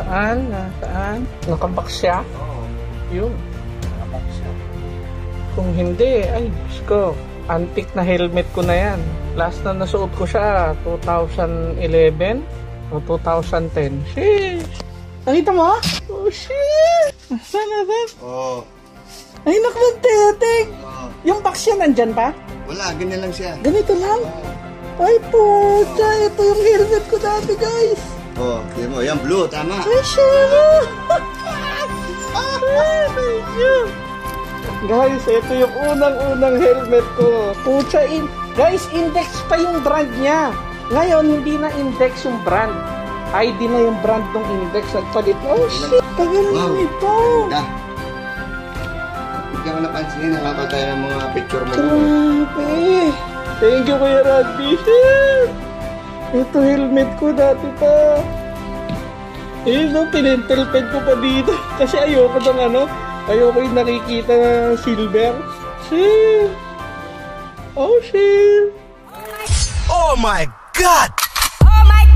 Saan? Saan? Nakabox siya? Oo. Yun. Nakabox siya. Kung hindi, ay, Diyos ko. Antique na helmet ko na yan. Last na nasuot ko siya, 2011 o 2010. Sheesh! Nakita mo? Oh, shit! Saan? Oo. Ay, nakagtetek! Yung box siya nandyan pa? Wala, ganyan lang siya. Ganito lang? Ay, pucha! Ito yung helmet ko dati, guys! Oo, di mo. Yan, blue, tama. Ay, shit! Guys, ito yung unang-unang helmet ko. Pucha, guys, index pa yung brand niya. Ngayon, hindi na index yung brand. ID na yung brand ng index. Nagpalit. Oh, shit! Tagal na ito. Hindi ka mo napansin. Nakapal tayo ng mga picture mo. Grabe. Thank you, Kuya Randy. Ito, helmet ko dati pa. No, pinentelped ko pa dito. Kasi ayoko ng ayoko yung nakikita na silver. Shit. Oh, shit. Oh my God! Oh my,